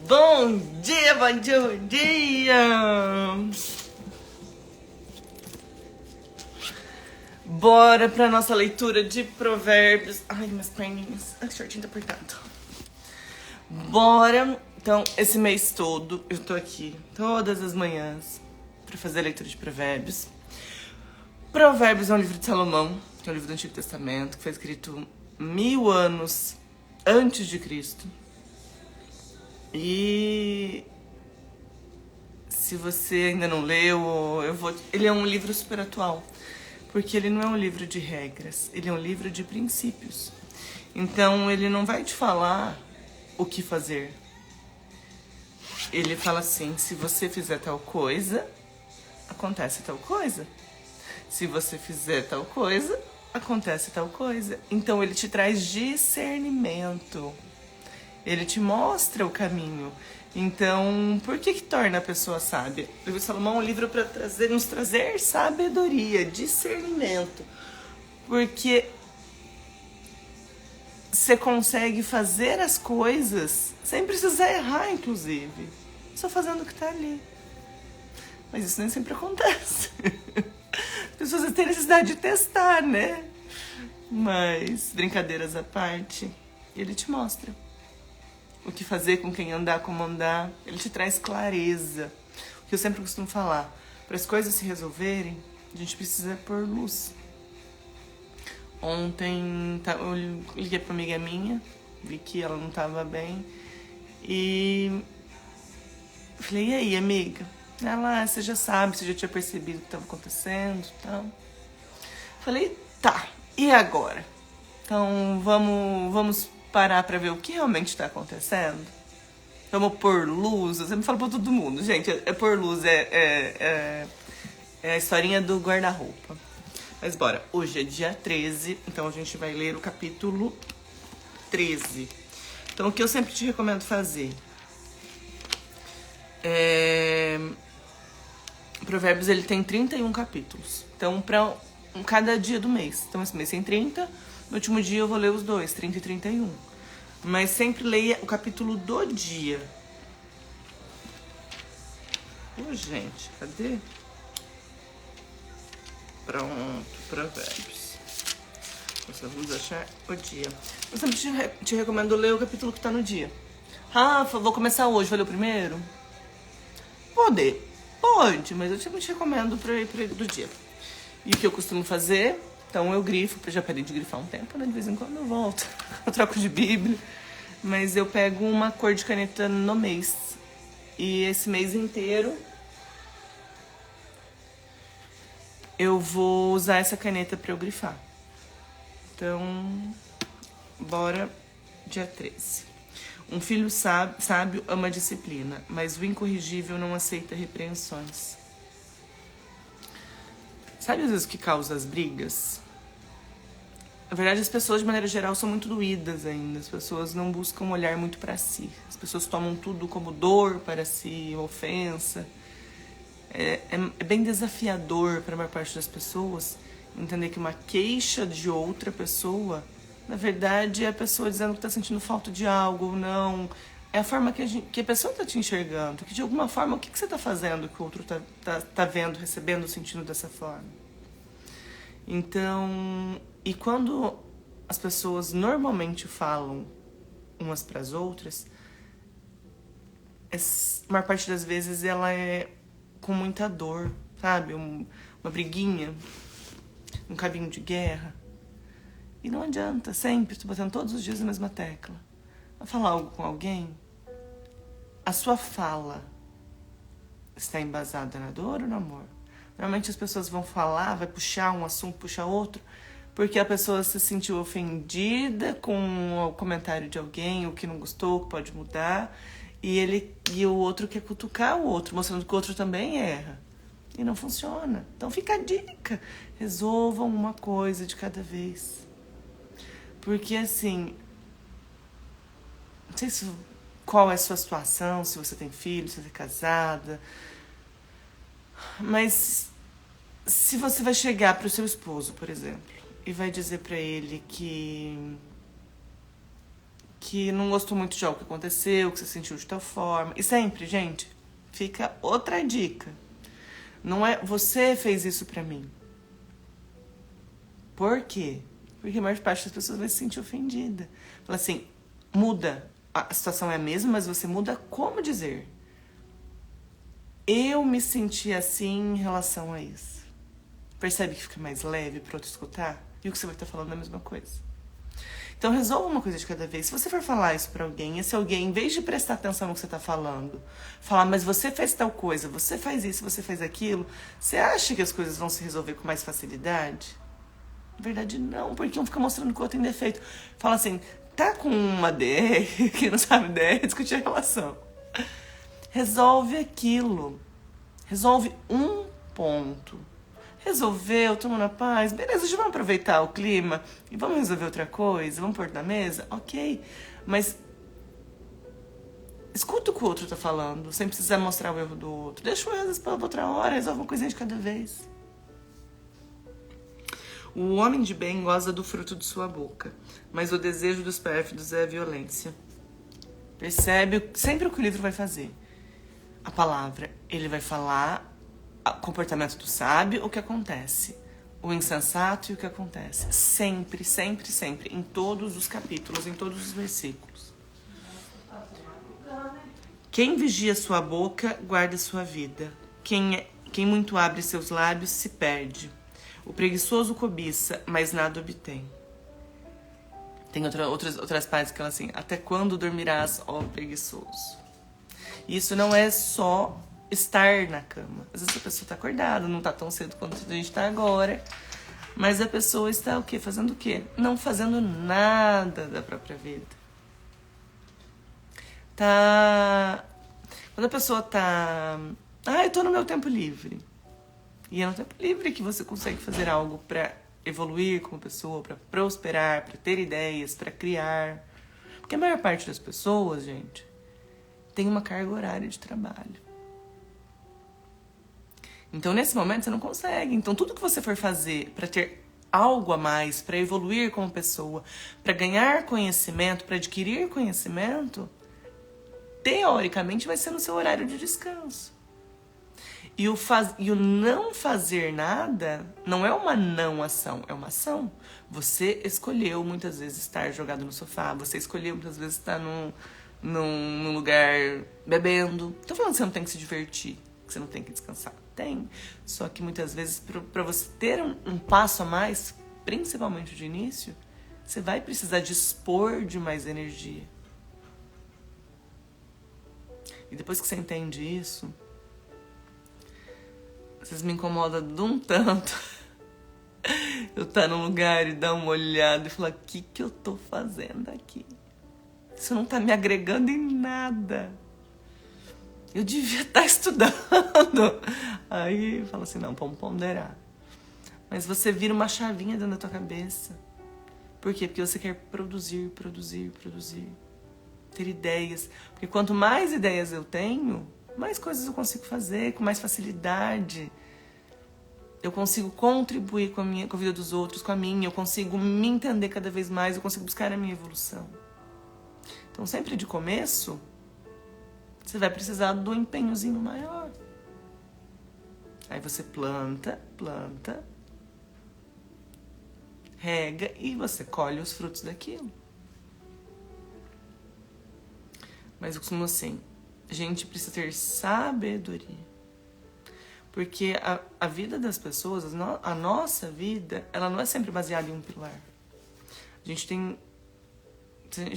Bom dia, bom dia, bom dia! Bora pra nossa leitura de Provérbios. Ai, minhas perninhas. Ai, shortinho tá apertado. Bora. Então, esse mês todo, eu tô aqui todas as manhãs pra fazer a leitura de Provérbios. Provérbios é um livro de Salomão, que é um livro do Antigo Testamento, que foi escrito 1000 anos antes de Cristo. E se você ainda não leu, ele é um livro super atual, porque ele não é um livro de regras, ele é um livro de princípios. Então ele não vai te falar o que fazer. Ele fala assim: se você fizer tal coisa, acontece tal coisa. Se você fizer tal coisa, acontece tal coisa. Então ele te traz discernimento. Ele te mostra o caminho. Então, por que torna a pessoa sábia? O livro de Salomão é um livro para nos trazer sabedoria, discernimento. Porque você consegue fazer as coisas sem precisar errar, inclusive. Só fazendo o que tá ali. Mas isso nem sempre acontece. As pessoas têm necessidade de testar, né? Mas, brincadeiras à parte, ele te mostra o que fazer, com quem andar, como andar. Ele te traz clareza. O que eu sempre costumo falar: para as coisas se resolverem, a gente precisa pôr luz. Ontem eu liguei pra uma amiga minha, vi que ela não tava bem, e falei: e aí, amiga? Ela: você já sabe, você já tinha percebido o que estava acontecendo e tal. Falei: tá, e agora? Então vamos parar pra ver o que realmente está acontecendo. Vamos pôr luz. Eu sempre falo pra todo mundo, gente, pôr luz, é a historinha do guarda-roupa. Mas bora, hoje é dia 13, então a gente vai ler o capítulo 13. Então o que eu sempre te recomendo fazer Provérbios, ele tem 31 capítulos. Então, para cada dia do mês. Então, esse mês tem 30. No último dia eu vou ler os dois, 30 e 31. Mas sempre leia o capítulo do dia. Ô, gente, cadê? Pronto, Provérbios. Nós vamos achar o dia. Eu sempre te recomendo ler o capítulo que tá no dia. Rafa, vou começar hoje, vou ler o primeiro? Pode, mas eu sempre te recomendo pra ir do dia. E o que eu costumo fazer? Então eu grifo, já parei de grifar um tempo, né? De vez em quando eu volto. Eu troco de Bíblia. Mas eu pego uma cor de caneta no mês. E esse mês inteiro eu vou usar essa caneta pra eu grifar. Então, bora, dia 13. Um filho sábio ama a disciplina, mas o incorrigível não aceita repreensões. Sabe às vezes o que causa as brigas? Na verdade, as pessoas, de maneira geral, são muito doídas ainda. As pessoas não buscam olhar muito pra si. As pessoas tomam tudo como dor para si, ofensa. É bem desafiador para a maior parte das pessoas entender que uma queixa de outra pessoa, na verdade, é a pessoa dizendo que tá sentindo falta de algo ou não. É a forma que a pessoa tá te enxergando. Que de alguma forma, o que você tá fazendo que o outro tá vendo, recebendo, sentindo dessa forma. Então, e quando as pessoas normalmente falam umas pras outras, a maior parte das vezes ela é com muita dor, sabe? Uma briguinha, um cabinho de guerra. E não adianta, sempre, tô batendo todos os dias na mesma tecla. Vai falar algo com alguém, a sua fala está embasada na dor ou no amor? Normalmente as pessoas vão falar, vai puxar um assunto, puxar outro, porque a pessoa se sentiu ofendida com o comentário de alguém, o que não gostou, que pode mudar, e o outro quer cutucar o outro, mostrando que o outro também erra. E não funciona. Então fica a dica, resolvam uma coisa de cada vez. Porque assim, não sei qual é a sua situação, se você tem filho, se você é casada, mas se você vai chegar pro seu esposo, por exemplo, e vai dizer pra ele que que não gostou muito de algo que aconteceu, que você sentiu de tal forma. E sempre, gente, fica outra dica. Não é você fez isso pra mim. Por quê? Porque a maior parte das pessoas vai se sentir ofendida. Fala assim, muda. A situação é a mesma, mas você muda como dizer. Eu me senti assim em relação a isso. Percebe que fica mais leve pro outro escutar? E o que você vai estar falando é a mesma coisa. Então resolva uma coisa de cada vez. Se você for falar isso pra alguém, esse alguém, em vez de prestar atenção no que você tá falando, falar, mas você fez tal coisa, você faz isso, você faz aquilo, você acha que as coisas vão se resolver com mais facilidade? Na verdade, não, porque um fica mostrando que o outro tem defeito. Fala assim, tá com uma DR, que não sabe DR, discutir a relação. Resolve aquilo. Resolve um ponto. Resolveu, tomou na paz, beleza, já vamos aproveitar o clima e vamos resolver outra coisa, vamos pôr na mesa, ok. Mas escuta o que o outro tá falando, sem precisar mostrar o erro do outro. Deixa o erro para outra hora, resolve uma coisinha de cada vez. O homem de bem goza do fruto de sua boca, mas o desejo dos pérfidos é a violência. Percebe sempre o que o livro vai fazer. A palavra, ele vai falar o comportamento do sábio, o que acontece. O insensato e o que acontece. Sempre, sempre, sempre. Em todos os capítulos, em todos os versículos. Quem vigia sua boca, guarda sua vida. Quem muito abre seus lábios, se perde. O preguiçoso cobiça, mas nada obtém. Tem outras partes que ela assim, até quando dormirás, ó preguiçoso? Isso não é só estar na cama. Às vezes a pessoa tá acordada, não tá tão cedo quanto a gente tá agora. Mas a pessoa está o quê? Fazendo o quê? Não fazendo nada da própria vida. Quando a pessoa tá... eu tô no meu tempo livre. E é no tempo livre que você consegue fazer algo pra evoluir como pessoa, pra prosperar, pra ter ideias, pra criar. Porque a maior parte das pessoas, gente, tem uma carga horária de trabalho. Então, nesse momento, você não consegue. Então, tudo que você for fazer para ter algo a mais, para evoluir como pessoa, para ganhar conhecimento, para adquirir conhecimento, teoricamente vai ser no seu horário de descanso. E o não fazer nada não é uma não ação, é uma ação. Você escolheu muitas vezes estar jogado no sofá, você escolheu muitas vezes estar num lugar bebendo. Tô falando que você não tem que se divertir, que você não tem que descansar. Tem. Só que muitas vezes, para você ter um passo a mais, principalmente de início, você vai precisar dispor de mais energia. E depois que você entende isso, vocês me incomodam de um tanto. Eu estar num lugar e dar uma olhada e falar, o que eu tô fazendo aqui? Isso não tá me agregando em nada. Eu devia estar estudando. Aí fala assim, não, vamos ponderar. Mas você vira uma chavinha dentro da tua cabeça. Por quê? Porque você quer produzir. Ter ideias. Porque quanto mais ideias eu tenho, mais coisas eu consigo fazer com mais facilidade. Eu consigo contribuir com a vida dos outros, com a minha. Eu consigo me entender cada vez mais. Eu consigo buscar a minha evolução. Então, sempre de começo, você vai precisar do empenhozinho maior. Aí você planta, rega e você colhe os frutos daquilo. Mas eu costumo assim, a gente precisa ter sabedoria. Porque a vida das pessoas, a nossa vida, ela não é sempre baseada em um pilar. A gente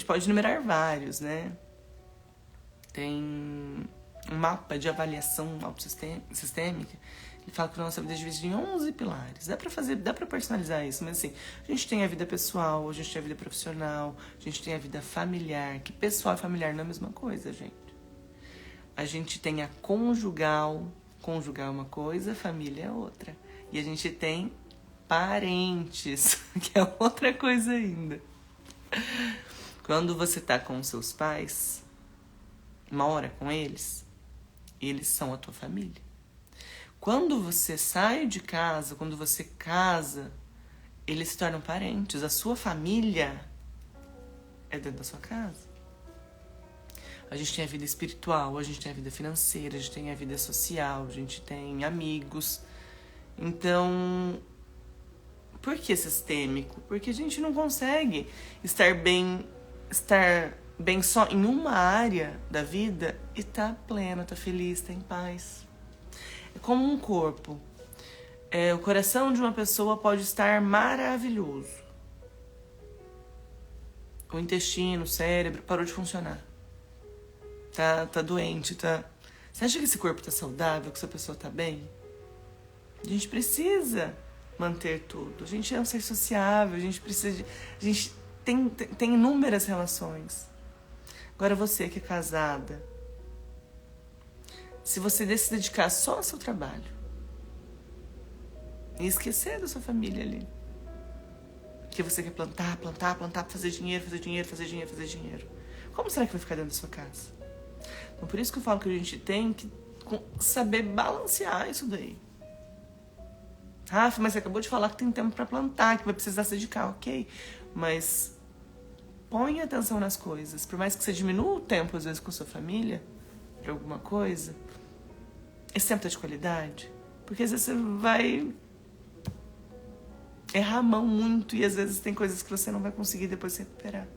pode enumerar vários, né? Tem um mapa de avaliação autossistêmica. Ele fala que a nossa vida é dividida em 11 pilares. Dá pra personalizar isso, mas assim, a gente tem a vida pessoal, a gente tem a vida profissional, a gente tem a vida familiar, que pessoal e familiar não é a mesma coisa, gente. A gente tem a conjugal é uma coisa, família é outra. E a gente tem parentes, que é outra coisa ainda. Quando você tá com os seus pais, mora com eles são a tua família. Quando você sai de casa, quando você casa, eles se tornam parentes. A sua família é dentro da sua casa. A gente tem a vida espiritual, a gente tem a vida financeira, a gente tem a vida social, a gente tem amigos. Então, por que sistêmico? Porque a gente não consegue estar bem só em uma área da vida e tá pleno, tá feliz, tá em paz. É como um corpo. O coração de uma pessoa pode estar maravilhoso. O intestino, o cérebro parou de funcionar. Tá doente, tá... Você acha que esse corpo tá saudável, que essa pessoa tá bem? A gente precisa manter tudo. A gente é um ser sociável, a gente precisa de... A gente tem inúmeras relações. Agora você que é casada, se você se dedicar só ao seu trabalho e esquecer da sua família ali, que você quer plantar, fazer dinheiro, como será que vai ficar dentro da sua casa? Então, por isso que eu falo que a gente tem que saber balancear isso daí. Rafa, mas você acabou de falar que tem tempo pra plantar, que vai precisar se dedicar, ok? Mas põe atenção nas coisas. Por mais que você diminua o tempo, às vezes, com sua família, pra alguma coisa, esse tempo tá de qualidade. Porque às vezes você vai errar a mão muito e às vezes tem coisas que você não vai conseguir depois se recuperar.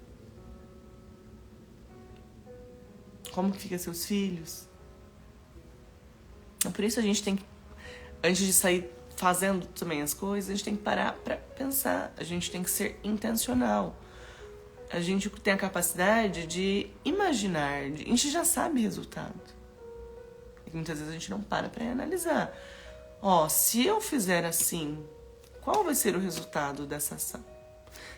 Como que fica seus filhos? Então, por isso a gente tem que, antes de sair fazendo também as coisas, a gente tem que parar pra pensar. A gente tem que ser intencional. A gente tem a capacidade de imaginar. A gente já sabe o resultado. E muitas vezes a gente não para pra analisar. Se eu fizer assim, qual vai ser o resultado dessa ação?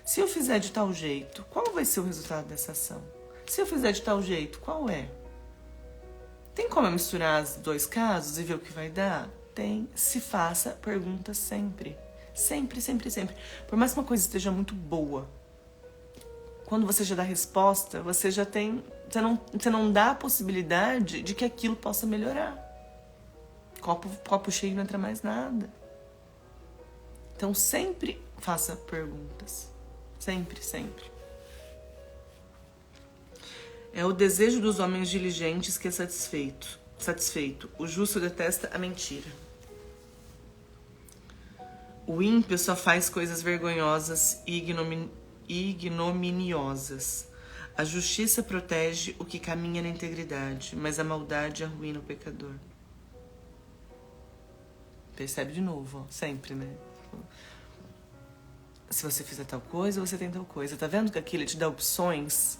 Se eu fizer de tal jeito, qual vai ser o resultado dessa ação? Se eu fizer de tal jeito, qual é? Tem como eu misturar os dois casos e ver o que vai dar? Tem. Se faça perguntas sempre. Sempre. Por mais que uma coisa esteja muito boa, quando você já dá a resposta, você já tem... Você não dá a possibilidade de que aquilo possa melhorar. Copo cheio, não entra mais nada. Então sempre faça perguntas. Sempre. É o desejo dos homens diligentes que é satisfeito. O justo detesta a mentira. O ímpio só faz coisas vergonhosas e ignominiosas. A justiça protege o que caminha na integridade, mas a maldade arruína o pecador. Percebe de novo, sempre, né? Se você fizer tal coisa, você tem tal coisa. Tá vendo que aqui ele te dá opções?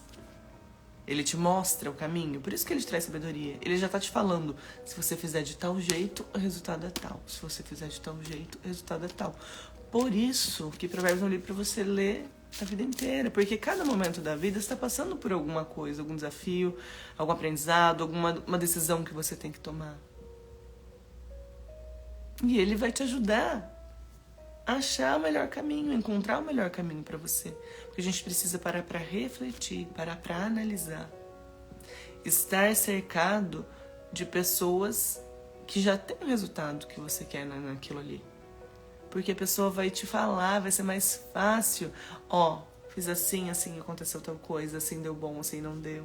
Ele te mostra o caminho. Por isso que ele te traz sabedoria. Ele já tá te falando. Se você fizer de tal jeito, o resultado é tal. Se você fizer de tal jeito, o resultado é tal. Por isso que Provérbios é um livro pra você ler a vida inteira. Porque cada momento da vida você tá passando por alguma coisa, algum desafio, algum aprendizado, alguma decisão que você tem que tomar. E ele vai te ajudar a achar o melhor caminho, encontrar o melhor caminho para você. Porque a gente precisa parar para refletir, parar para analisar. Estar cercado de pessoas que já têm o resultado que você quer naquilo ali. Porque a pessoa vai te falar, vai ser mais fácil. Fiz assim, aconteceu tal coisa, assim deu bom, assim não deu.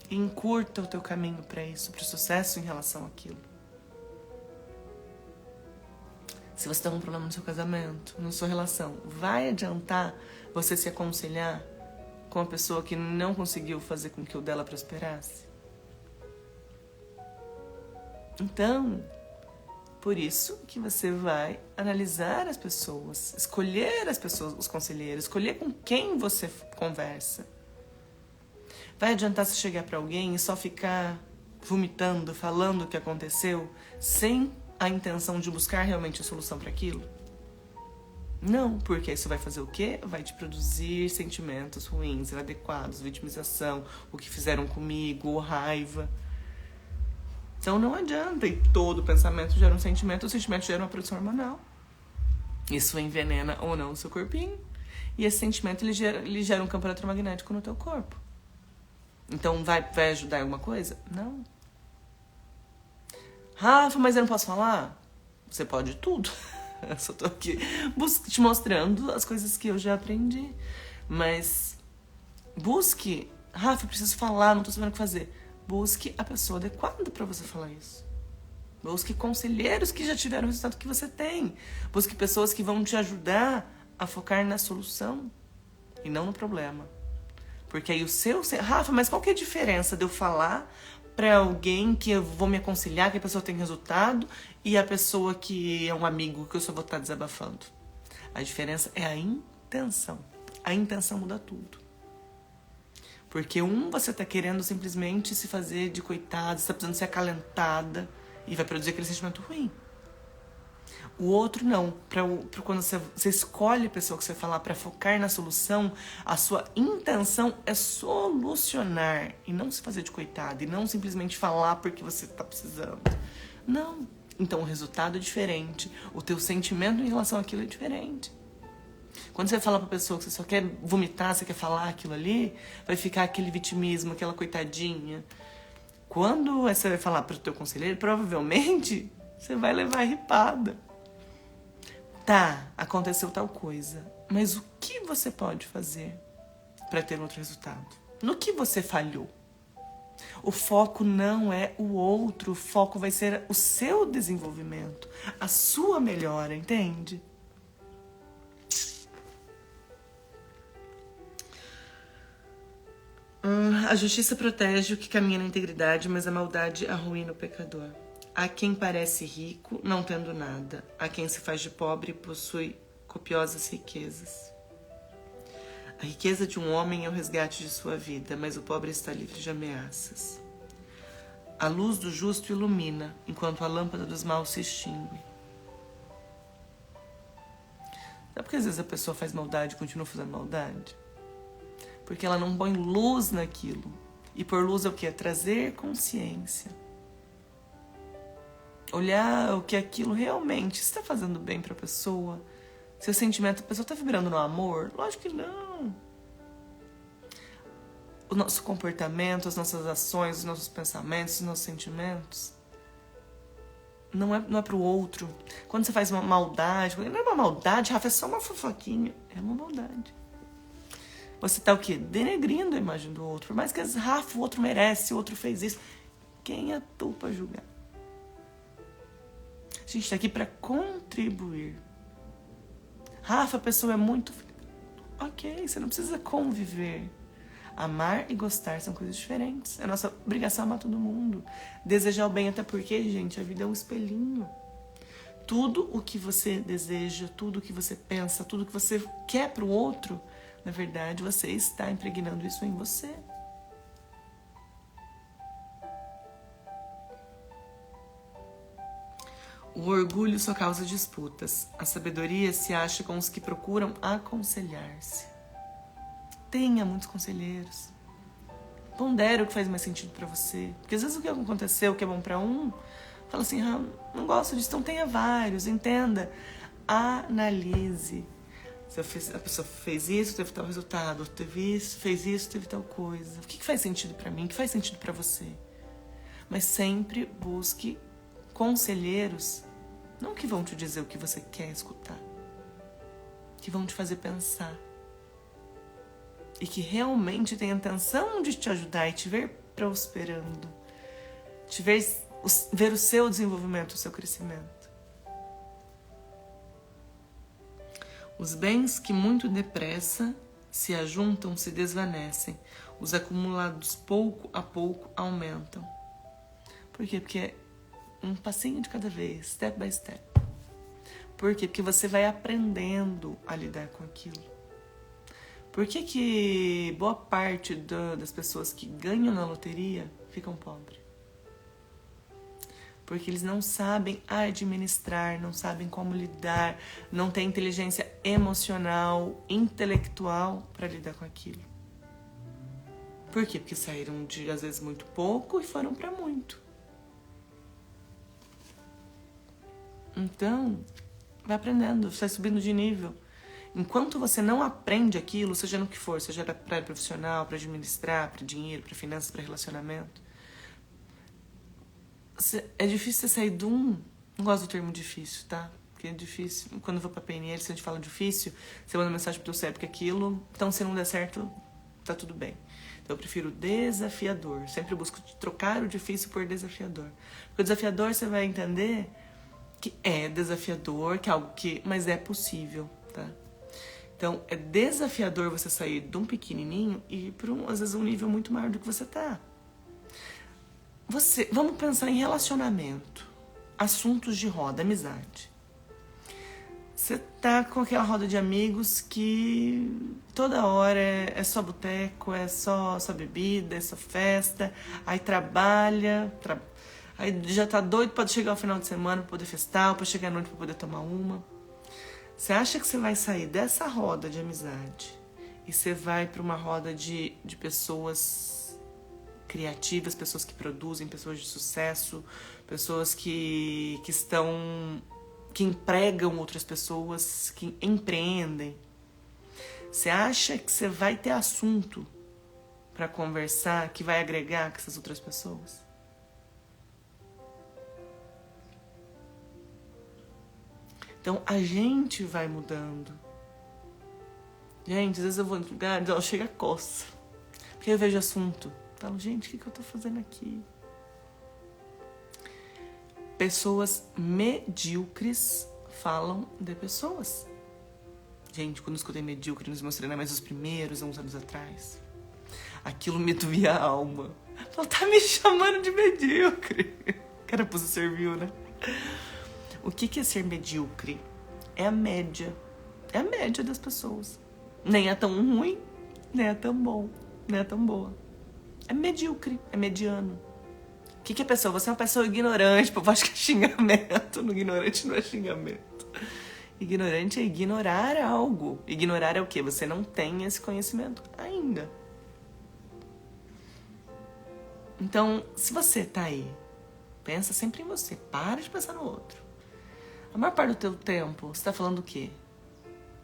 E encurta o teu caminho para isso, para o sucesso em relação àquilo. Se você tem um problema no seu casamento, na sua relação, vai adiantar você se aconselhar com uma pessoa que não conseguiu fazer com que o dela prosperasse? Então, por isso que você vai analisar as pessoas, escolher as pessoas, os conselheiros, escolher com quem você conversa. Vai adiantar você chegar para alguém e só ficar vomitando, falando o que aconteceu, sem a intenção de buscar realmente a solução para aquilo? Não, porque isso vai fazer o quê? Vai te produzir sentimentos ruins, inadequados, vitimização, o que fizeram comigo, raiva. Então não adianta, e todo pensamento gera um sentimento, o sentimento gera uma produção hormonal. Isso envenena ou não o seu corpinho. E esse sentimento ele gera um campo eletromagnético no teu corpo. Então vai ajudar em alguma coisa? Não. Rafa, mas eu não posso falar? Você pode tudo. Eu só tô aqui te mostrando as coisas que eu já aprendi. Mas Busque. Rafa, eu preciso falar, não tô sabendo o que fazer. Busque a pessoa adequada para você falar isso. Busque conselheiros que já tiveram o resultado que você tem. Busque pessoas que vão te ajudar a focar na solução e não no problema. Porque aí o seu... Rafa, mas qual que é a diferença de eu falar para alguém que eu vou me aconselhar, que a pessoa tem resultado, e a pessoa que é um amigo que eu só vou estar desabafando? A diferença é a intenção. A intenção muda tudo. Porque você tá querendo simplesmente se fazer de coitado, você tá precisando ser acalentada e vai produzir aquele sentimento ruim. O outro não. Quando você escolhe a pessoa que você vai falar para focar na solução, a sua intenção é solucionar e não se fazer de coitado e não simplesmente falar porque você tá precisando. Não. Então o resultado é diferente. O teu sentimento em relação àquilo é diferente. Quando você fala pra pessoa que você só quer vomitar, você quer falar aquilo ali, vai ficar aquele vitimismo, aquela coitadinha. Quando você vai falar pro teu conselheiro, provavelmente você vai levar ripada. Tá, aconteceu tal coisa, mas o que você pode fazer para ter outro resultado? No que você falhou? O foco não é o outro, o foco vai ser o seu desenvolvimento, a sua melhora, entende? A justiça protege o que caminha na integridade, mas a maldade arruína o pecador. Há quem parece rico, não tendo nada. Há quem se faz de pobre e possui copiosas riquezas. A riqueza de um homem é o resgate de sua vida, mas o pobre está livre de ameaças. A luz do justo ilumina, enquanto a lâmpada dos maus se extingue. Sabe por que às vezes a pessoa faz maldade e continua fazendo maldade? Porque ela não põe luz naquilo. E por luz é o quê? Trazer consciência. Olhar o que aquilo realmente está fazendo bem para a pessoa. Seu sentimento, a pessoa está vibrando no amor? Lógico que não. O nosso comportamento, as nossas ações, os nossos pensamentos, os nossos sentimentos não é para o outro. Quando você faz uma maldade, não é uma maldade, Rafa, é só uma fofoquinha. É uma maldade. Você tá o quê? Denegrindo a imagem do outro. Por mais que Rafa, o outro merece, o outro fez isso. Quem é tu pra julgar? A gente tá aqui pra contribuir. Rafa, a pessoa é muito... Ok, você não precisa conviver. Amar e gostar são coisas diferentes. É nossa obrigação amar todo mundo. Desejar o bem, até porque, gente, a vida é um espelhinho. Tudo o que você deseja, tudo o que você pensa, tudo o que você quer pro outro... Na verdade, você está impregnando isso em você. O orgulho só causa disputas. A sabedoria se acha com os que procuram aconselhar-se. Tenha muitos conselheiros. Pondere o que faz mais sentido para você. Porque às vezes o que aconteceu, o que é bom para um, fala assim, não gosto disso. Então tenha vários, entenda. Analise. A pessoa fez isso, teve tal resultado. Fez isso, teve tal coisa. O que faz sentido pra mim? O que faz sentido pra você? Mas sempre busque conselheiros, não que vão te dizer o que você quer escutar, que vão te fazer pensar. E que realmente tem a intenção de te ajudar e te ver prosperando. Te ver o seu desenvolvimento, o seu crescimento. Os bens que muito depressa se ajuntam se desvanecem. Os acumulados pouco a pouco aumentam. Por quê? Porque é um passinho de cada vez, step by step. Por quê? Porque você vai aprendendo a lidar com aquilo. Por que boa parte das pessoas que ganham na loteria ficam pobres? Porque eles não sabem administrar, não sabem como lidar, não têm inteligência emocional, intelectual para lidar com aquilo. Por quê? Porque saíram de, às vezes, muito pouco e foram para muito. Então, vai aprendendo, vai subindo de nível. Enquanto você não aprende aquilo, seja no que for, seja para profissional, para administrar, para dinheiro, para finanças, para relacionamento, é difícil você sair de um... Não gosto do termo difícil, tá? Porque é difícil. Quando eu vou pra PNL, se a gente fala difícil, você manda mensagem pro teu cérebro que aquilo... Então, se não der certo, tá tudo bem. Então eu prefiro desafiador. Sempre busco trocar o difícil por desafiador. Porque o desafiador você vai entender que é desafiador, que é algo que... mas é possível, tá? Então é desafiador você sair de um pequenininho e ir para às vezes um nível muito maior do que você tá. Vamos pensar em relacionamento. Assuntos de roda, amizade. Você tá com aquela roda de amigos que toda hora é só boteco, é só bebida, é só festa, aí trabalha, aí já tá doido pra chegar ao final de semana pra poder festar, pra chegar à noite pra poder tomar uma. Você acha que você vai sair dessa roda de amizade e você vai pra uma roda de pessoas criativas, pessoas que produzem, pessoas de sucesso, pessoas que empregam outras pessoas, que empreendem. Você acha que você vai ter assunto para conversar que vai agregar com essas outras pessoas? Então a gente vai mudando. Gente, às vezes eu vou em lugares, chega a coça. Porque eu vejo assunto. Falo, gente, o que eu tô fazendo aqui? Pessoas medíocres falam de pessoas. Gente, quando eu escutei medíocre nos meus treinamentos, os primeiros, uns anos atrás, aquilo me doía a alma. Ela tá me chamando de medíocre. Carapuça serviu, né? O que é ser medíocre? É a média. É a média das pessoas. Nem é tão ruim, nem é tão bom, nem é tão boa. É medíocre, é mediano. O que é pessoa? Você é uma pessoa ignorante, eu acho que é xingamento. No ignorante não é xingamento. Ignorante é ignorar algo. Ignorar é o quê? Você não tem esse conhecimento ainda. Então, se você tá aí, pensa sempre em você. Para de pensar no outro. A maior parte do teu tempo, você tá falando o quê?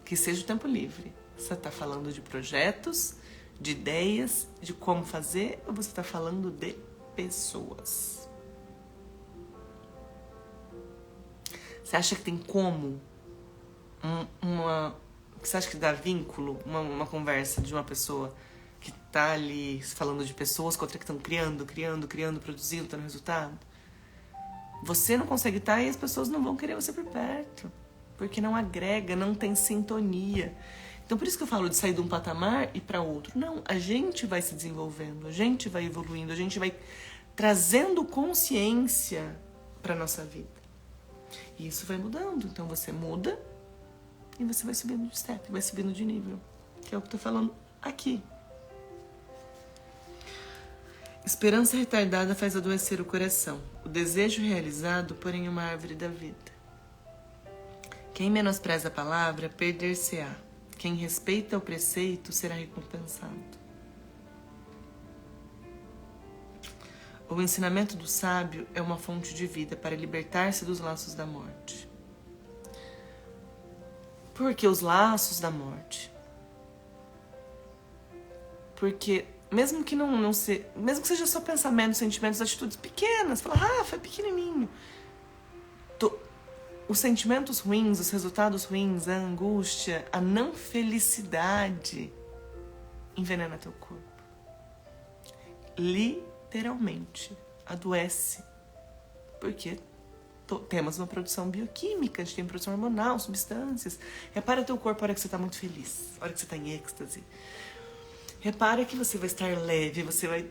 Que seja o tempo livre. Você tá falando de projetos, de ideias, de como fazer, ou você tá falando de pessoas? Você acha que tem como você acha que dá vínculo uma conversa de uma pessoa que tá ali falando de pessoas com outra que estão criando, produzindo, dando resultado? Você não consegue estar e as pessoas não vão querer você por perto, porque não agrega, não tem sintonia. Então por isso que eu falo de sair de um patamar e para outro. Não, a gente vai se desenvolvendo, a gente vai evoluindo, a gente vai trazendo consciência para nossa vida. E isso vai mudando. Então você muda e você vai subindo de step, vai subindo de nível. Que é o que eu tô falando aqui. Esperança retardada faz adoecer o coração. O desejo realizado, porém, é uma árvore da vida. Quem menospreza a palavra, perder-se-á. Quem respeita o preceito, será recompensado. O ensinamento do sábio é uma fonte de vida para libertar-se dos laços da morte. Por que os laços da morte? Porque mesmo que mesmo que seja só pensamentos, sentimentos, atitudes pequenas, fala, foi pequenininho. Os sentimentos ruins, os resultados ruins, a angústia, a não felicidade envenena teu corpo. Literalmente adoece. Porque temos uma produção bioquímica, a gente tem produção hormonal, substâncias. Repara teu corpo a hora que você está muito feliz, a hora que você está em êxtase. Repara que você vai estar leve, você vai...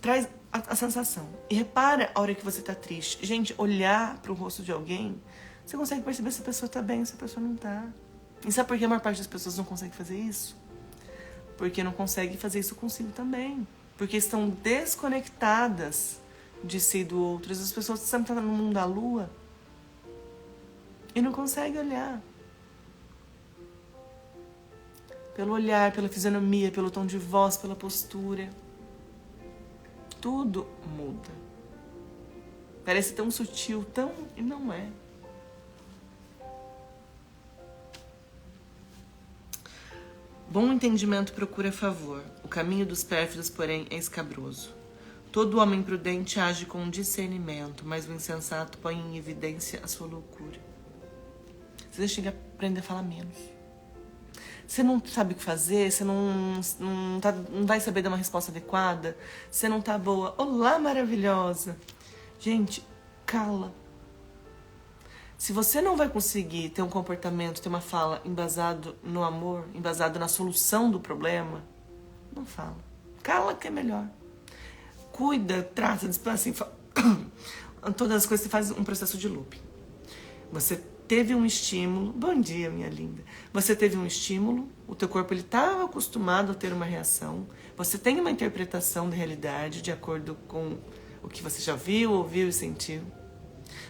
Traz a sensação. E repara a hora que você está triste. Gente, olhar para o rosto de alguém, você consegue perceber se a pessoa está bem ou se a pessoa não está. E sabe por que a maior parte das pessoas não consegue fazer isso? Porque não consegue fazer isso consigo também. Porque estão desconectadas de si e do outro. As pessoas sempre estão no mundo da lua e não conseguem olhar. Pelo olhar, pela fisionomia, pelo tom de voz, pela postura. Tudo muda. Parece tão sutil, e não é. Bom entendimento procura favor. O caminho dos pérfidos, porém, é escabroso. Todo homem prudente age com discernimento, mas o insensato põe em evidência a sua loucura. Você chega a aprender a falar menos. Você não sabe o que fazer, você não vai saber dar uma resposta adequada, você não tá boa. Olá, maravilhosa! Gente, cala. Se você não vai conseguir ter um comportamento, ter uma fala embasado no amor, embasado na solução do problema, não fala. Cala que é melhor. Cuida, trata, assim, todas as coisas você faz um processo de looping. Você teve um estímulo, bom dia, minha linda. Você teve um estímulo, o teu corpo ele estava acostumado a ter uma reação. Você tem uma interpretação da realidade de acordo com o que você já viu, ouviu e sentiu.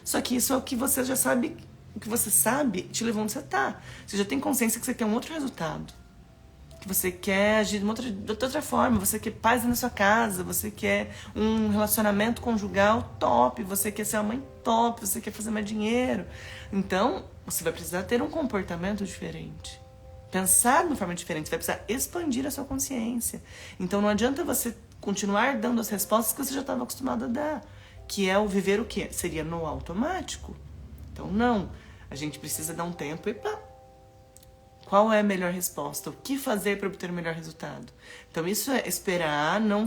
Só que isso é o que você já sabe, o que você sabe te levou onde você tá. Você já tem consciência que você quer um outro resultado. Que você quer agir de outra forma, você quer paz na sua casa, você quer um relacionamento conjugal top, você quer ser uma mãe top, você quer fazer mais dinheiro. Então, você vai precisar ter um comportamento diferente. Pensar de uma forma diferente, você vai precisar expandir a sua consciência. Então não adianta você continuar dando as respostas que você já estava acostumado a dar. Que é o viver o quê? Seria no automático. Então não, a gente precisa dar um tempo e pá. Qual é a melhor resposta? O que fazer para obter o melhor resultado? Então isso é esperar, não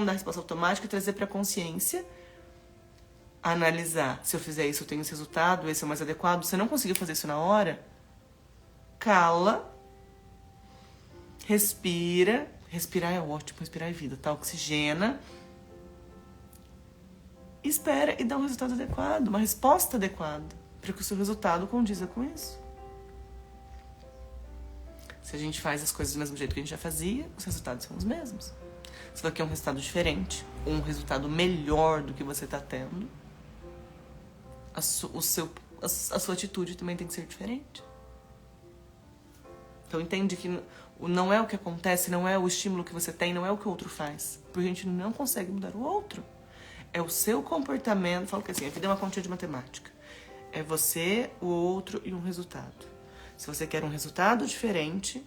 dar resposta automática e trazer para a consciência, analisar. Se eu fizer isso, eu tenho esse resultado, esse é o mais adequado. Se eu não conseguiu fazer isso na hora, cala, respira. Respirar é ótimo, respirar é vida, tá? Oxigena. Espera e dá um resultado adequado, uma resposta adequada, para que o seu resultado condiza com isso. Se a gente faz as coisas do mesmo jeito que a gente já fazia, os resultados são os mesmos. Se você quer um resultado diferente, ou um resultado melhor do que você está tendo, a sua atitude também tem que ser diferente. Então entende que não é o que acontece, não é o estímulo que você tem, não é o que o outro faz. Porque a gente não consegue mudar o outro. É o seu comportamento. Falo que assim, a vida é uma continha de matemática. É você, o outro e um resultado. Se você quer um resultado diferente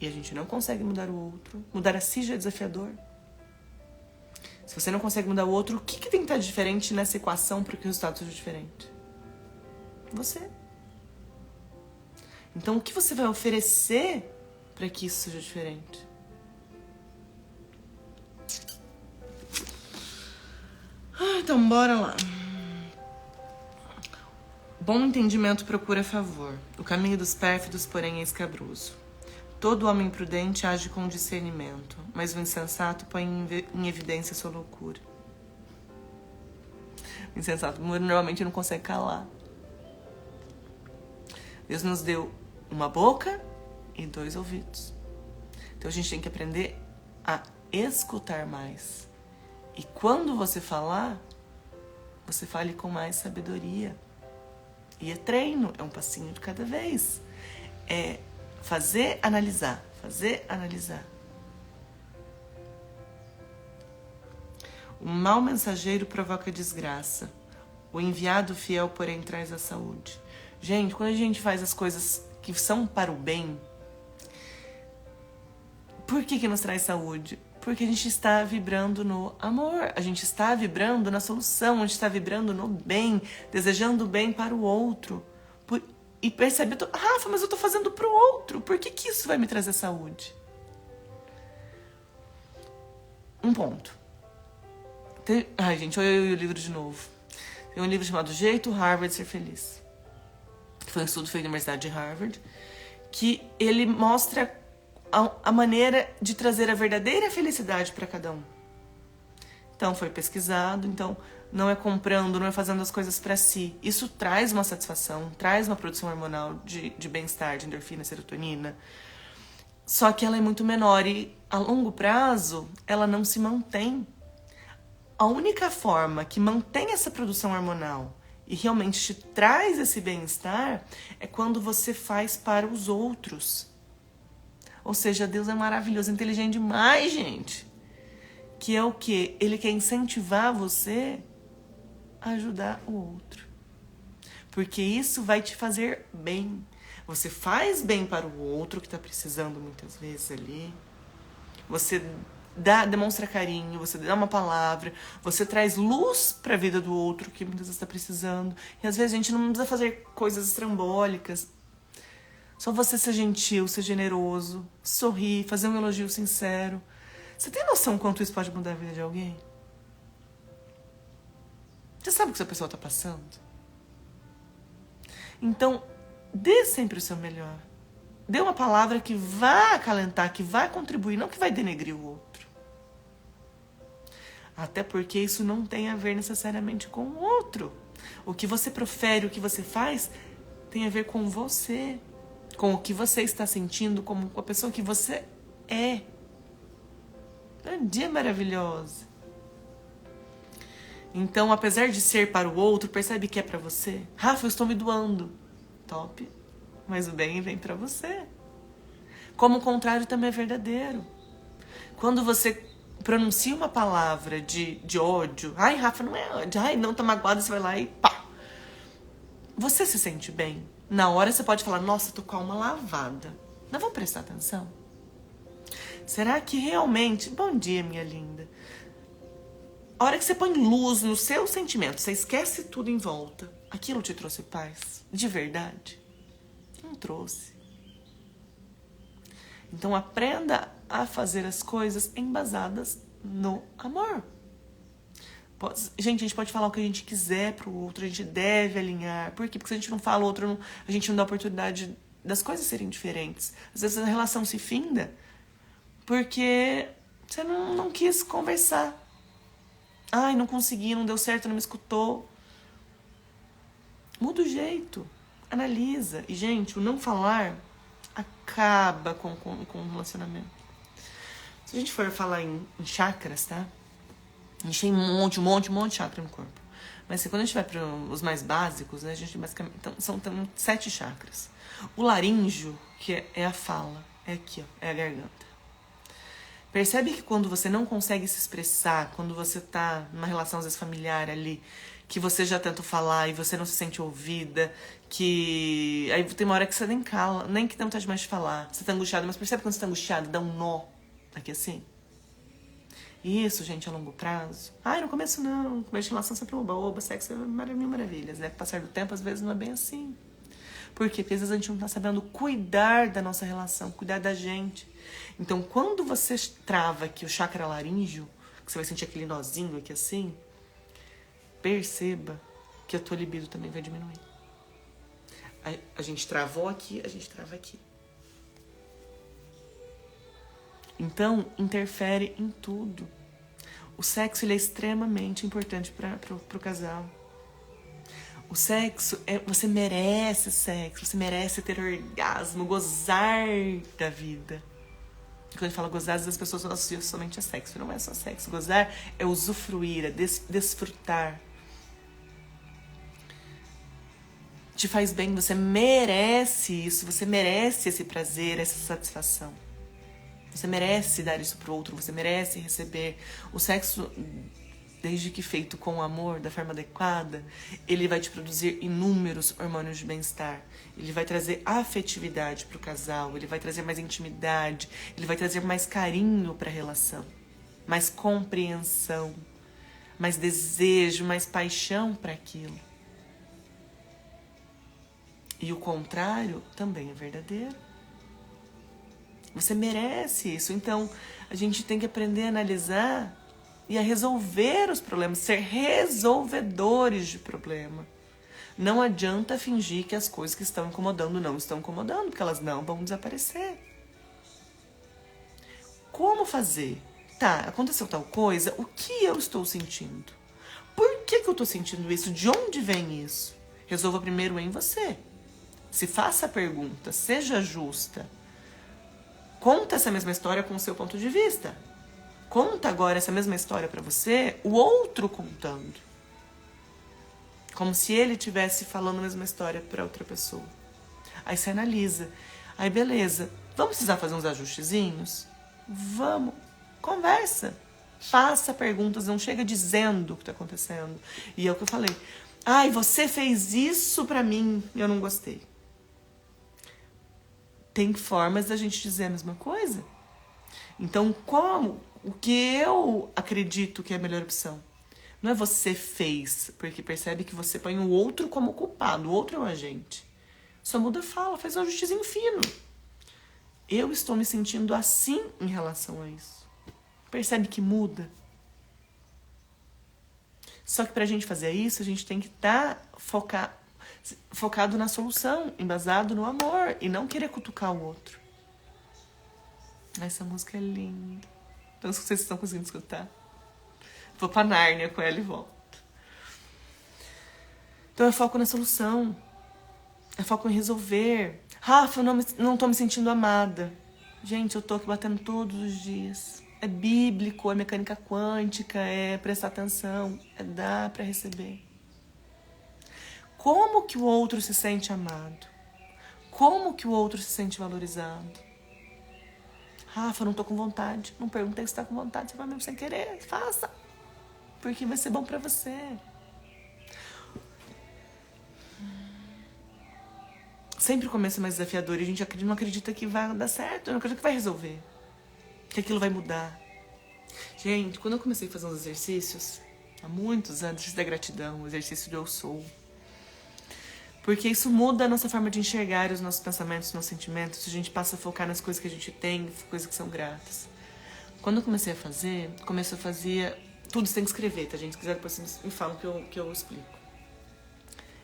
e a gente não consegue mudar o outro, mudar a si já é desafiador. Se você não consegue mudar o outro, o que tem que estar diferente nessa equação para que o resultado seja diferente? Você. Então, o que você vai oferecer para que isso seja diferente? Então, bora lá. Bom entendimento procura favor. O caminho dos pérfidos, porém, é escabroso. Todo homem prudente age com discernimento, mas o insensato põe em evidência sua loucura. O insensato normalmente não consegue calar. Deus nos deu uma boca e 2 ouvidos. Então a gente tem que aprender a escutar mais. E quando você falar, você fale com mais sabedoria. E é treino, é um passinho de cada vez. É fazer, analisar. Fazer, analisar. O mau mensageiro provoca desgraça. O enviado fiel, porém, traz a saúde. Gente, quando a gente faz as coisas que são para o bem, por que nos traz saúde? Porque a gente está vibrando no amor, a gente está vibrando na solução, a gente está vibrando no bem, desejando o bem para o outro. E percebe, Rafa, mas eu estou fazendo para o outro, por que isso vai me trazer saúde? Um ponto. Ai, gente, olha o livro de novo. Tem um livro chamado Jeito Harvard de Ser Feliz. Que foi um estudo feito na Universidade de Harvard, que ele mostra a maneira de trazer a verdadeira felicidade para cada um. Então foi pesquisado, então não é comprando, não é fazendo as coisas para si. Isso traz uma satisfação, traz uma produção hormonal de bem-estar, de endorfina, serotonina. Só que ela é muito menor e a longo prazo ela não se mantém. A única forma que mantém essa produção hormonal e realmente te traz esse bem-estar é quando você faz para os outros. Ou seja, Deus é maravilhoso, inteligente demais, gente. Que é o quê? Ele quer incentivar você a ajudar o outro. Porque isso vai te fazer bem. Você faz bem para o outro que está precisando muitas vezes ali. Você demonstra carinho, você dá uma palavra, você traz luz para a vida do outro que muitas vezes está precisando. E às vezes a gente não precisa fazer coisas estrambólicas. Só você ser gentil, ser generoso, sorrir, fazer um elogio sincero. Você tem noção quanto isso pode mudar a vida de alguém? Você sabe o que essa pessoa está passando? Então, dê sempre o seu melhor. Dê uma palavra que vai acalentar, que vai contribuir, não que vai denegrir o outro. Até porque isso não tem a ver necessariamente com o outro. O que você profere, o que você faz, tem a ver com você. Com o que você está sentindo, com a pessoa que você é. Um dia maravilhoso. Então, apesar de ser para o outro, percebe que é para você. Rafa, eu estou me doando. Top. Mas o bem vem para você. Como o contrário também é verdadeiro. Quando você pronuncia uma palavra de ódio. Ai, Rafa, não é ódio. Ai, não, tá magoado, você vai lá e pá. Você se sente bem? Na hora você pode falar, nossa, tô com a alma lavada. Não vamos prestar atenção? Será que realmente... Bom dia, minha linda. A hora que você põe luz no seu sentimento, você esquece tudo em volta, aquilo te trouxe paz? De verdade? Não trouxe. Então aprenda a fazer as coisas embasadas no amor. Gente, a gente pode falar o que a gente quiser pro outro, a gente deve alinhar. Por quê? Porque se a gente não fala, a gente não dá oportunidade das coisas serem diferentes. Às vezes a relação se finda porque você não quis conversar. Ai, não consegui, não deu certo, não me escutou. Muda o jeito. Analisa. E, gente, o não falar acaba com o relacionamento. Se a gente for falar em chakras, tá? A gente tem um monte de chakra no corpo. Mas quando a gente vai para os mais básicos, né? A gente basicamente... Então, são 7 chakras. O laríngeo, que é a fala, é aqui, ó, é a garganta. Percebe que quando você não consegue se expressar, quando você tá numa relação às vezes familiar ali, que você já tenta falar e você não se sente ouvida, que aí tem uma hora que você nem cala, nem que tem vontade mais de falar. Você tá angustiado, mas percebe quando você tá angustiado, dá um nó aqui assim? Isso, gente, a longo prazo. Ai, no começo não. No começo de relação sempre oba, sexo é maravilhas, né? Com o passar do tempo, às vezes não é bem assim. Por quê? Porque às vezes a gente não tá sabendo cuidar da nossa relação, cuidar da gente. Então, quando você trava aqui o chakra laríngeo, que você vai sentir aquele nozinho aqui assim, perceba que a tua libido também vai diminuir. A gente travou aqui, a gente trava aqui. Então, interfere em tudo. O sexo ele é extremamente importante pro casal. O sexo, você merece sexo, você merece ter orgasmo, gozar da vida. Quando a gente fala gozar, as pessoas associam somente a sexo. Não é só sexo. Gozar é usufruir, é desfrutar. Te faz bem, você merece isso, você merece esse prazer, essa satisfação. Você merece dar isso pro outro, você merece receber. O sexo, desde que feito com amor, da forma adequada, ele vai te produzir inúmeros hormônios de bem-estar. Ele vai trazer afetividade pro casal, ele vai trazer mais intimidade, ele vai trazer mais carinho pra relação, mais compreensão, mais desejo, mais paixão para aquilo. E o contrário também é verdadeiro. Você merece isso. Então, a gente tem que aprender a analisar e a resolver os problemas, ser resolvedores de problema. Não adianta fingir que as coisas que estão incomodando não estão incomodando, porque elas não vão desaparecer. Como fazer? Tá, aconteceu tal coisa, o que eu estou sentindo? Por que eu estou sentindo isso? De onde vem isso? Resolva primeiro em você. Se faça a pergunta, seja justa. Conta essa mesma história com o seu ponto de vista. Conta agora essa mesma história pra você, o outro contando. Como se ele estivesse falando a mesma história pra outra pessoa. Aí você analisa. Aí beleza, vamos precisar fazer uns ajustezinhos? Vamos. Conversa. Faça perguntas, não chega dizendo o que tá acontecendo. E é o que eu falei. Ai, você fez isso pra mim e eu não gostei. Tem formas da gente dizer a mesma coisa. Então, o que eu acredito que é a melhor opção? Não é você fez, porque percebe que você põe o outro como culpado, o outro é o agente. Só muda a fala, faz um ajustezinho fino. Eu estou me sentindo assim em relação a isso. Percebe que muda? Só que pra gente fazer isso, a gente tem que estar focado na solução, embasado no amor, e não querer cutucar o outro. Essa música é linda. Então, se vocês estão conseguindo escutar, vou pra Nárnia com ela e volto. Então, eu foco na solução. Eu foco em resolver. Rafa, eu não tô me sentindo amada. Gente, eu tô aqui batendo todos os dias. É bíblico, é mecânica quântica, é prestar atenção, é dar pra receber. Como que o outro se sente amado? Como que o outro se sente valorizado? Rafa, eu não tô com vontade. Não perguntei se tá com vontade, você vai mesmo sem querer, faça. Porque vai ser bom pra você. Sempre o começo é mais desafiador e a gente não acredita que vai dar certo, não acredita que vai resolver. Que aquilo vai mudar. Gente, quando eu comecei a fazer uns exercícios, há muitos anos, exercício da gratidão, o exercício do eu sou. Porque isso muda a nossa forma de enxergar os nossos pensamentos, os nossos sentimentos. A gente passa a focar nas coisas que a gente tem, coisas que são gratas. Quando eu comecei a fazer, tudo você tem que escrever, tá, gente? Se quiser, depois vocês me falam que eu explico.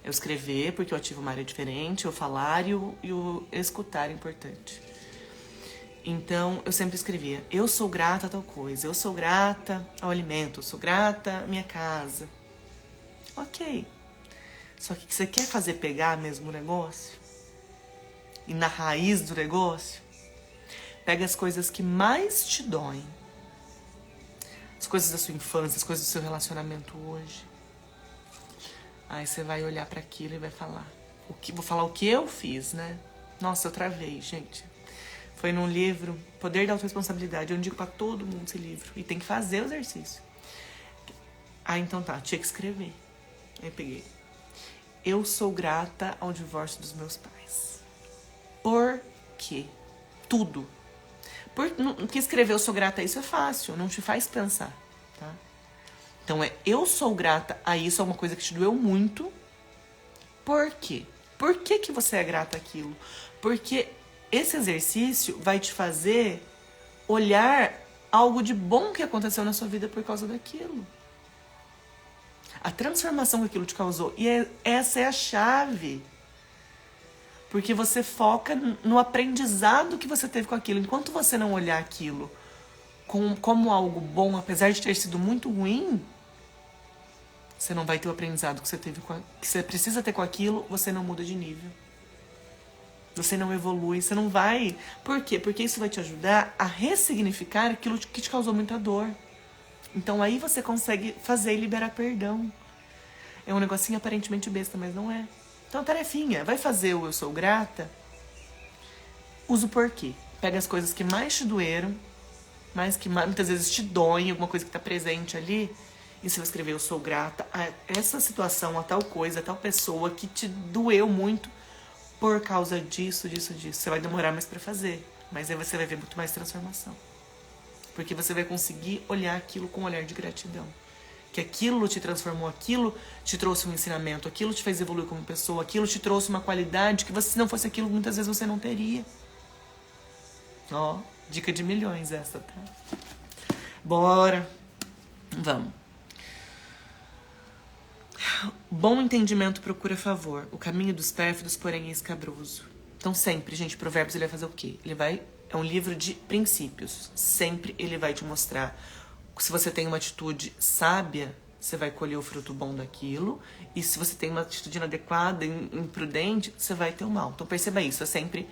Eu escrever, porque eu ativo uma área diferente, o falar e o escutar é importante. Então, eu sempre escrevia, eu sou grata a tal coisa, eu sou grata ao alimento, eu sou grata à minha casa. Ok. Só que você quer fazer pegar mesmo o negócio? E na raiz do negócio? Pega as coisas que mais te doem. As coisas da sua infância, as coisas do seu relacionamento hoje. Aí você vai olhar para aquilo e vai falar. Vou falar o que eu fiz, né? Nossa, eu travei, gente. Foi num livro, Poder da Autoresponsabilidade. Eu indico pra todo mundo esse livro. E tem que fazer o exercício. Ah, então tá, tinha que escrever. Aí peguei. Eu sou grata ao divórcio dos meus pais. Por quê? Tudo. Porque escrever eu sou grata a isso é fácil, não te faz pensar, tá? Então eu sou grata a isso, é uma coisa que te doeu muito. Por quê? Por que você é grata àquilo? Porque esse exercício vai te fazer olhar algo de bom que aconteceu na sua vida por causa daquilo. A transformação que aquilo te causou. E essa é a chave. Porque você foca no aprendizado que você teve com aquilo. Enquanto você não olhar aquilo como algo bom, apesar de ter sido muito ruim, você não vai ter o aprendizado que você teve que você precisa ter com aquilo, você não muda de nível. Você não evolui, você não vai... Por quê? Porque isso vai te ajudar a ressignificar aquilo que te causou muita dor. Então aí você consegue fazer e liberar perdão. É um negocinho aparentemente besta, mas não é. Então, tarefinha, vai fazer o eu sou grata, usa o porquê. Pega as coisas que mais te doeram, que muitas vezes te doem, alguma coisa que está presente ali, e você vai escrever eu sou grata a essa situação, a tal coisa, a tal pessoa que te doeu muito por causa disso. Você vai demorar mais para fazer, mas aí você vai ver muito mais transformação. Porque você vai conseguir olhar aquilo com um olhar de gratidão. Que aquilo te transformou, aquilo te trouxe um ensinamento, aquilo te fez evoluir como pessoa, aquilo te trouxe uma qualidade que se não fosse aquilo, muitas vezes você não teria. Ó, dica de milhões essa, tá? Bora. Vamos. Bom entendimento procura favor. O caminho dos pérfidos, porém, é escabroso. Então sempre, gente, Provérbios ele vai fazer o quê? É um livro de princípios. Sempre ele vai te mostrar. Se você tem uma atitude sábia, você vai colher o fruto bom daquilo. E se você tem uma atitude inadequada, imprudente, você vai ter o mal. Então perceba isso. É sempre...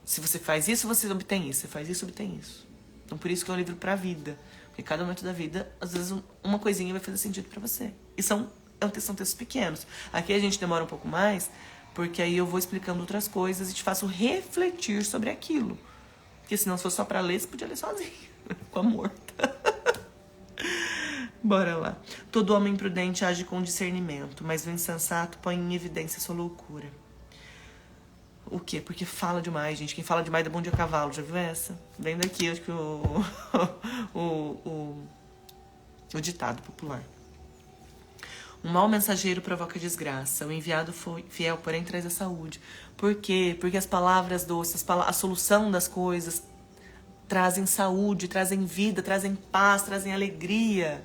Se você faz isso, você obtém isso. Você faz isso, obtém isso. Então por isso que é um livro pra vida. Porque cada momento da vida, às vezes uma coisinha vai fazer sentido pra você. E são textos pequenos. Aqui a gente demora um pouco mais, porque aí eu vou explicando outras coisas e te faço refletir sobre aquilo. Porque senão se fosse só pra ler, você podia ler sozinho. Com amor. Bora lá. Todo homem prudente age com discernimento, mas o insensato põe em evidência sua loucura. O quê? Porque fala demais, gente. Quem fala demais dá bom dia a cavalo. Já viu essa? Vem daqui, acho que o ditado popular. Um mau mensageiro provoca desgraça. O enviado fiel, porém, traz a saúde. Por quê? Porque as palavras doces, a solução das coisas trazem saúde, trazem vida, trazem paz, trazem alegria.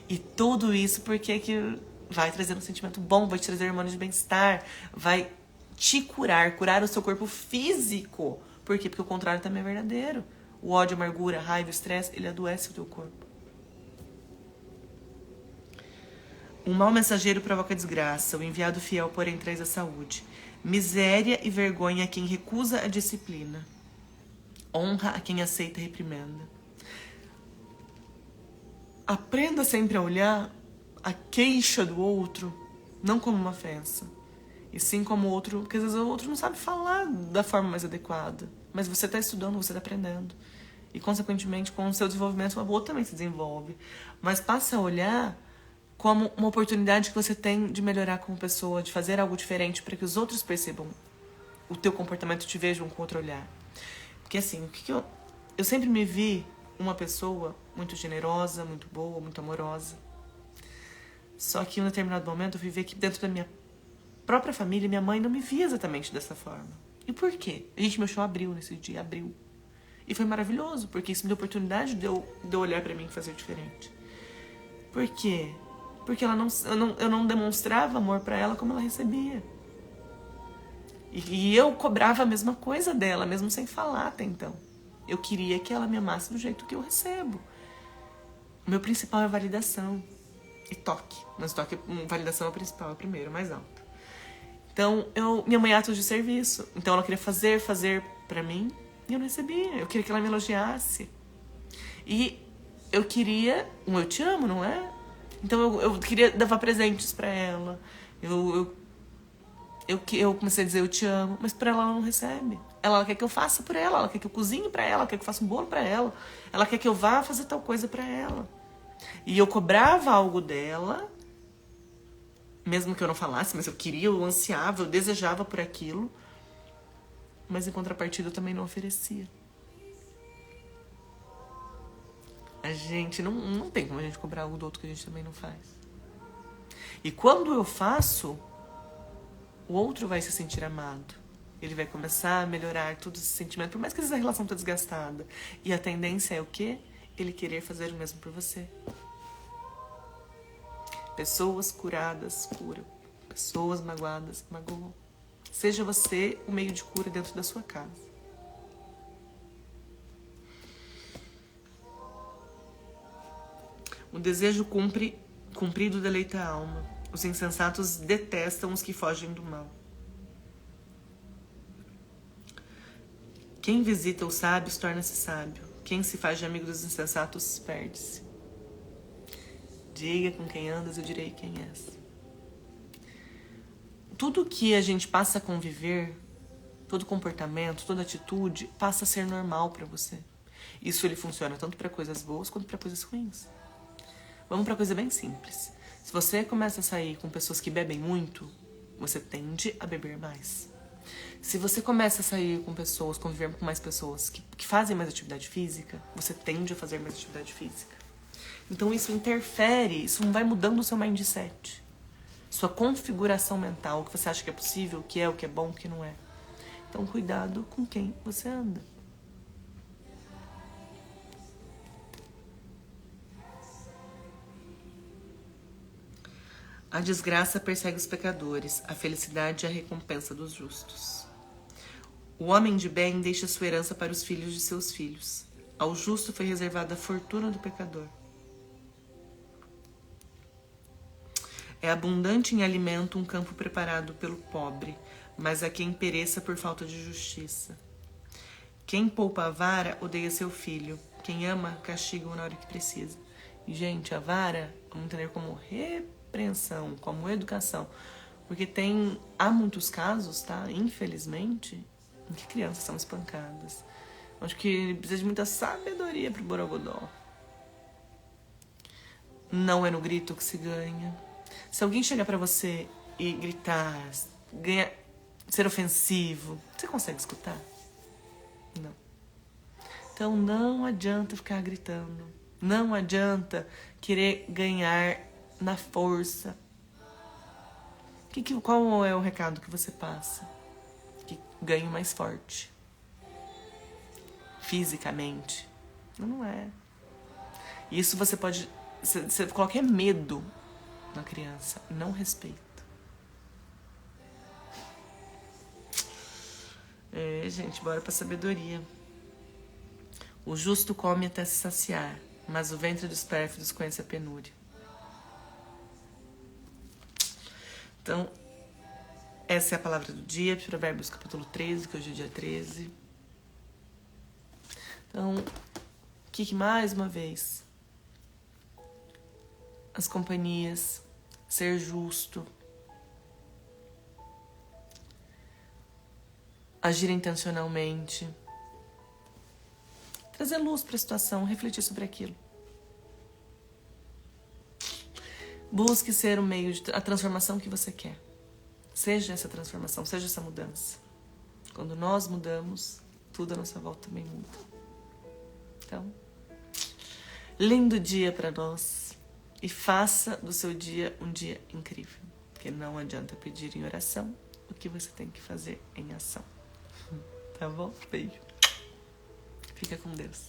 E tudo isso porque que vai trazer um sentimento bom, vai te trazer hormônios de bem-estar, vai te curar o seu corpo físico. Por quê? Porque o contrário também é verdadeiro. O ódio, a amargura, a raiva, o estresse, ele adoece o teu corpo. Um mau mensageiro provoca desgraça, o enviado fiel, porém, traz a saúde. Miséria e vergonha a quem recusa a disciplina. Honra a quem aceita a reprimenda. Aprenda sempre a olhar a queixa do outro não como uma ofensa, e sim como outro, porque às vezes o outro não sabe falar da forma mais adequada, mas você está estudando, você está aprendendo. E, consequentemente, com o seu desenvolvimento, o outro também se desenvolve. Mas passa a olhar como uma oportunidade que você tem de melhorar como pessoa, de fazer algo diferente para que os outros percebam o teu comportamento, te vejam com outro olhar. Porque assim, eu sempre me vi uma pessoa muito generosa, muito boa, muito amorosa. Só que em um determinado momento eu vivi que dentro da minha própria família, minha mãe não me via exatamente dessa forma. E por quê? A gente, meu chão abriu nesse dia, abriu. E foi maravilhoso, porque isso me deu oportunidade de eu olhar pra mim e fazer diferente. Por quê? Porque eu não demonstrava amor pra ela como ela recebia. E eu cobrava a mesma coisa dela, mesmo sem falar até então. Eu queria que ela me amasse do jeito que eu recebo. O meu principal é validação e toque. Mas toque, validação é o principal, é o primeiro, mais alto. Então, minha mãe é atos de serviço. Então, ela queria fazer pra mim e eu não recebia. Eu queria que ela me elogiasse. E eu queria eu te amo, não é? Então, eu queria dar presentes pra ela. Eu comecei a dizer eu te amo, mas pra ela não recebe. Ela quer que eu faça por ela quer que eu cozinhe pra ela quer que eu faça um bolo pra ela quer que eu vá fazer tal coisa pra ela. E eu cobrava algo dela, mesmo que eu não falasse, mas eu queria, eu ansiava, eu desejava por aquilo, mas em contrapartida eu também não oferecia. A gente não tem como a gente cobrar algo do outro que a gente também não faz. E quando eu faço, o outro vai se sentir amado. Ele vai começar a melhorar todo esse sentimento, por mais que às vezes a relação tá desgastada. E a tendência é o quê? Ele querer fazer o mesmo por você. Pessoas curadas curam. Pessoas magoadas magoam. Seja você o meio de cura dentro da sua casa. O desejo cumprido deleita a alma. Os insensatos detestam os que fogem do mal. Quem visita os sábios torna-se sábio. Quem se faz de amigo dos insensatos perde-se. Diga com quem andas, eu direi quem és. Tudo que a gente passa a conviver, todo comportamento, toda atitude, passa a ser normal para você. Isso ele funciona tanto para coisas boas quanto para coisas ruins. Vamos para coisa bem simples. Se você começa a sair com pessoas que bebem muito, você tende a beber mais. Se você começa a sair com pessoas, conviver com mais pessoas que fazem mais atividade física, você tende a fazer mais atividade física. Então isso interfere, isso vai mudando o seu mindset. Sua configuração mental, o que você acha que é possível, o que é bom, o que não é. Então cuidado com quem você anda. A desgraça persegue os pecadores, a felicidade é a recompensa dos justos. O homem de bem deixa sua herança para os filhos de seus filhos. Ao justo foi reservada a fortuna do pecador. É abundante em alimento um campo preparado pelo pobre, mas a quem pereça por falta de justiça. Quem poupa a vara odeia seu filho. Quem ama, castiga-o na hora que precisa. E, gente, a vara, vamos entender como repreensão, como educação. Porque há muitos casos, tá? Infelizmente, em que crianças são espancadas. Acho que precisa de muita sabedoria pro Borogodó. Não é no grito que se ganha. Se alguém chegar pra você e gritar, ser ofensivo, você consegue escutar? Não. Então não adianta ficar gritando. Não adianta querer ganhar na força. Qual é o recado que você passa? Que ganho mais forte. Fisicamente. Não é. Isso você pode... Você coloca medo na criança, não respeito. Gente, bora pra sabedoria. O justo come até se saciar, mas o ventre dos pérfidos conhece a penúria. Então, essa é a palavra do dia, Provérbios capítulo 13, que hoje é dia 13. Então, que mais uma vez, as companhias, ser justo, agir intencionalmente, trazer luz para a situação, refletir sobre aquilo. Busque ser o meio de a transformação que você quer. Seja essa transformação, seja essa mudança. Quando nós mudamos, tudo à nossa volta também muda. Então, lindo dia para nós e faça do seu dia um dia incrível. Porque não adianta pedir em oração o que você tem que fazer em ação. Tá bom? Beijo. Fica com Deus.